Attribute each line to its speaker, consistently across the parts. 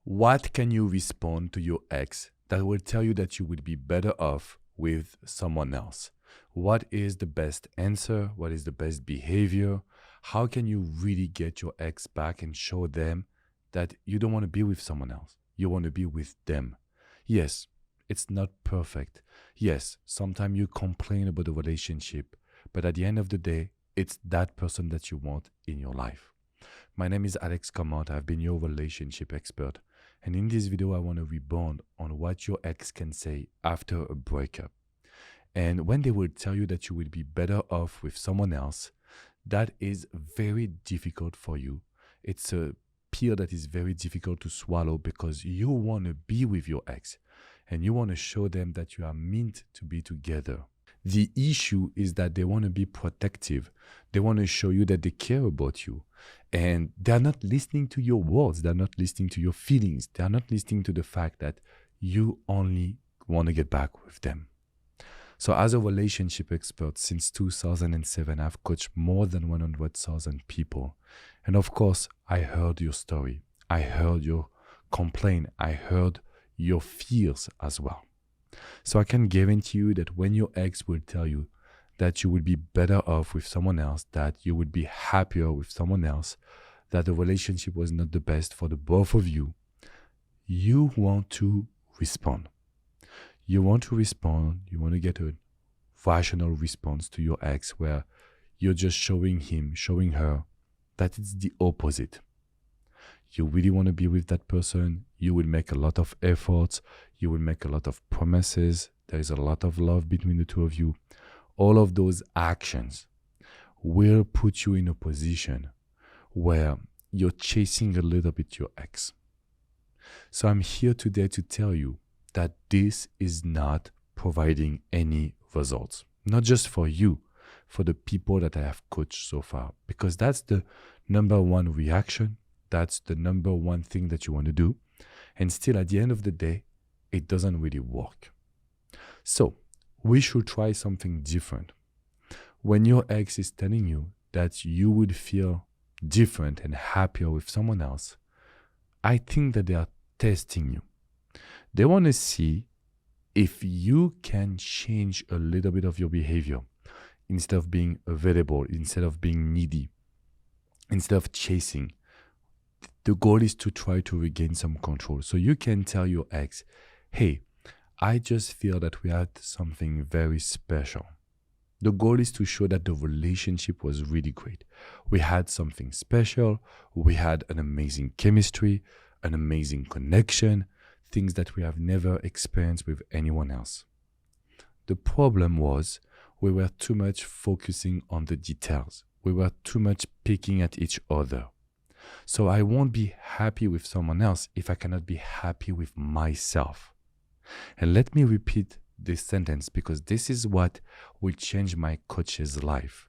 Speaker 1: What can you respond to your ex that will tell you that you would be better off with someone else? What is the best answer? What is the best behavior? How can you really get your ex back and show them that you don't want to be with someone else? You want to be with them. Yes, it's not perfect. Yes, sometimes you complain about the relationship, but at the end of the day, it's that person that you want in your life. My name is Alex Comot. I've been your relationship expert. And in this video, I want to rebound on what your ex can say after a breakup. And when they will tell you that you will be better off with someone else, that is very difficult for you. It's a pill that is very difficult to swallow because you want to be with your ex and you want to show them that you are meant to be together. The issue is that they want to be protective. They want to show you that they care about you. And they're not listening to your words. They're not listening to your feelings. They're not listening to the fact that you only want to get back with them. So as a relationship expert since 2007, I've coached more than 100,000 people. And of course, I heard your story. I heard your complaint. I heard your fears as well. So I can guarantee you that when your ex will tell you that you will be better off with someone else, that you would be happier with someone else, that the relationship was not the best for the both of you, you want to respond. You want to respond. You want to get a rational response to your ex where you're just showing him, showing her that it's the opposite. You really want to be with that person. You will make a lot of efforts. You will make a lot of promises. There is a lot of love between the two of you. All of those actions will put you in a position where you're chasing a little bit your ex. So I'm here today to tell you that this is not providing any results. Not just for you, for the people that I have coached so far, because that's the number one reaction. That's the number one thing that you want to do. And still, at the end of the day, it doesn't really work. So we should try something different. When your ex is telling you that you would feel different and happier with someone else, I think that they are testing you. They want to see if you can change a little bit of your behavior instead of being available, instead of being needy, instead of chasing. The goal is to try to regain some control. So you can tell your ex, hey, I just feel that we had something very special. The goal is to show that the relationship was really great. We had something special. We had an amazing chemistry, an amazing connection, things that we have never experienced with anyone else. The problem was we were too much focusing on the details. We were too much picking at each other. So I won't be happy with someone else if I cannot be happy with myself. And let me repeat this sentence because this is what will change my coach's life.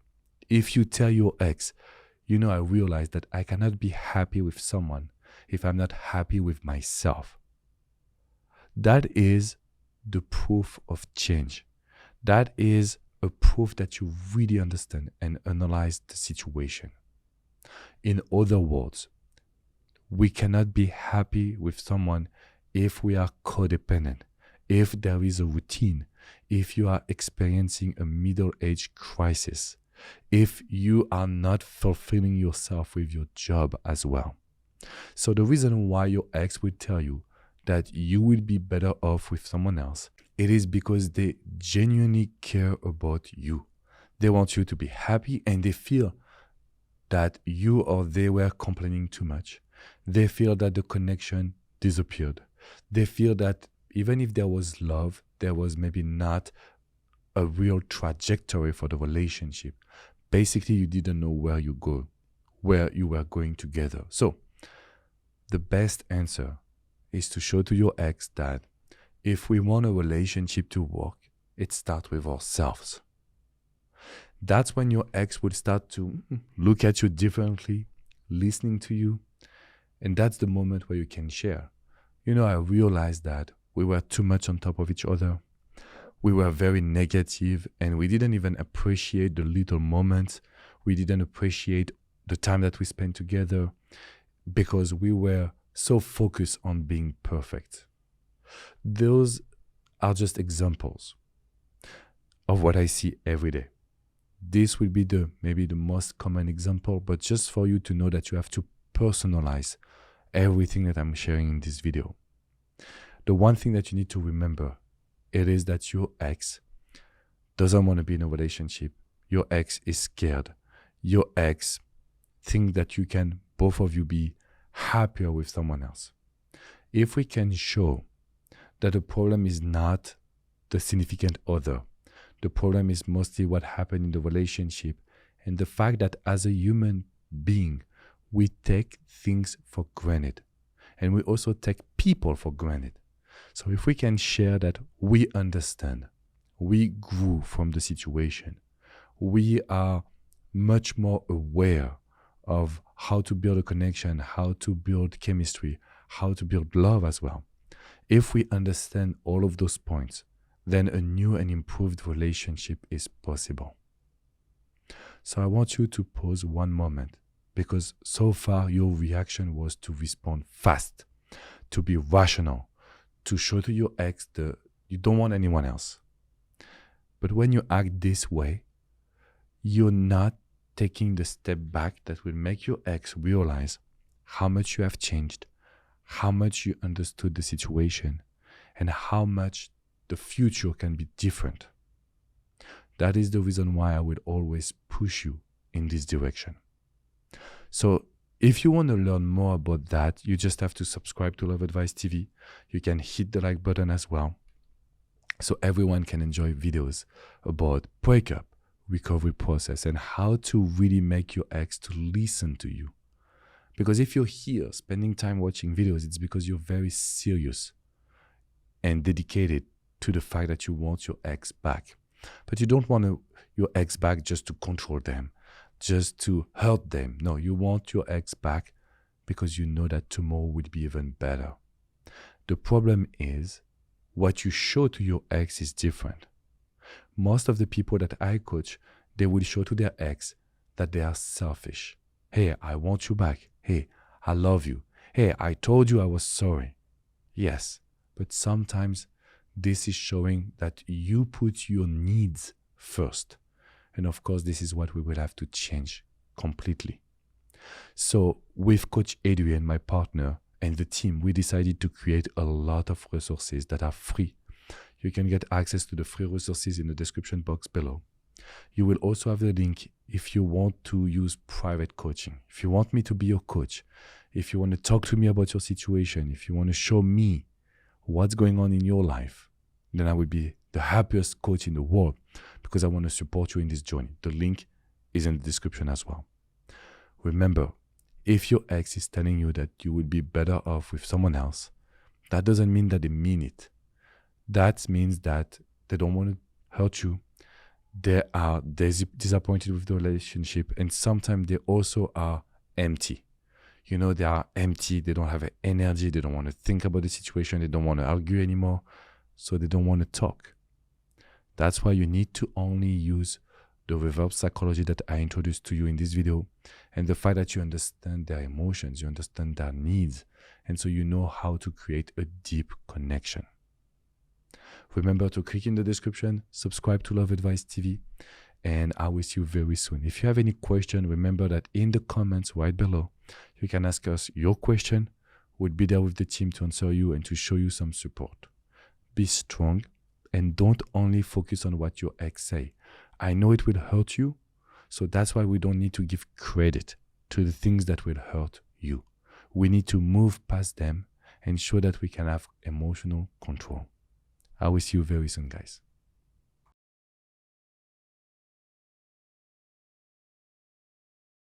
Speaker 1: If you tell your ex, I realize that I cannot be happy with someone if I'm not happy with myself. That is the proof of change. That is a proof that you really understand and analyze the situation. In other words, we cannot be happy with someone if we are codependent, if there is a routine, if you are experiencing a middle-age crisis, if you are not fulfilling yourself with your job as well. So the reason why your ex will tell you that you will be better off with someone else, it is because they genuinely care about you. They want you to be happy and they feel that you or they were complaining too much. They feel that the connection disappeared. They feel that even if there was love, there was maybe not a real trajectory for the relationship. Basically, you didn't know where you were going together. So the best answer is to show to your ex that if we want a relationship to work, it starts with ourselves. That's when your ex will start to look at you differently, listening to you. And that's the moment where you can share. I realized that we were too much on top of each other. We were very negative and we didn't even appreciate the little moments. We didn't appreciate the time that we spent together because we were so focused on being perfect. Those are just examples of what I see every day. This will be maybe the most common example, but just for you to know that you have to personalize everything that I'm sharing in this video. The one thing that you need to remember, it is that your ex doesn't want to be in a relationship. Your ex is scared. Your ex thinks that you can, both of you, be happier with someone else. If we can show that the problem is not the significant other, the problem is mostly what happened in the relationship, and the fact that as a human being, we take things for granted, and we also take people for granted. So if we can share that we understand, we grew from the situation, we are much more aware of how to build a connection, how to build chemistry, how to build love as well. If we understand all of those points, then a new and improved relationship is possible. So I want you to pause one moment, because so far your reaction was to respond fast, to be rational, to show to your ex that you don't want anyone else. But when you act this way, you're not taking the step back that will make your ex realize how much you have changed, how much you understood the situation, and how much the future can be different. That is the reason why I will always push you in this direction. So if you want to learn more about that, you just have to subscribe to Love Advice TV. You can hit the like button as well, so everyone can enjoy videos about breakup, recovery process, and how to really make your ex to listen to you. Because if you're here spending time watching videos, it's because you're very serious and dedicated to the fact that you want your ex back. But you don't want your ex back just to control them, just to hurt them. No, you want your ex back because you know that tomorrow will be even better. The problem is what you show to your ex is different. Most of the people that I coach, they will show to their ex that they are selfish. Hey, I want you back. Hey, I love you. Hey, I told you I was sorry. Yes, but sometimes this is showing that you put your needs first. And of course, this is what we will have to change completely. So with Coach Adrian, my partner, and the team, we decided to create a lot of resources that are free. You can get access to the free resources in the description box below. You will also have the link if you want to use private coaching. If you want me to be your coach, if you want to talk to me about your situation, if you want to show me what's going on in your life, then I will be the happiest coach in the world, because I want to support you in this journey. The link is in the description as well. Remember, if your ex is telling you that you would be better off with someone else, that doesn't mean that they mean it. That means that they don't want to hurt you. They are disappointed with the relationship, and sometimes they also are empty. You know, they are empty. They don't have energy. They don't want to think about the situation. They don't want to argue anymore. So they don't want to talk. That's why you need to only use the reverse psychology that I introduced to you in this video, and the fact that you understand their emotions, you understand their needs, and so you know how to create a deep connection. Remember to click in the description, subscribe to Love Advice TV, and I will see you very soon. If you have any question, remember that in the comments right below, you can ask us your question. We'll be there with the team to answer you and to show you some support. Be strong and don't only focus on what your ex say. I know it will hurt you, so that's why we don't need to give credit to the things that will hurt you. We need to move past them and show that we can have emotional control. I will see you very soon, guys.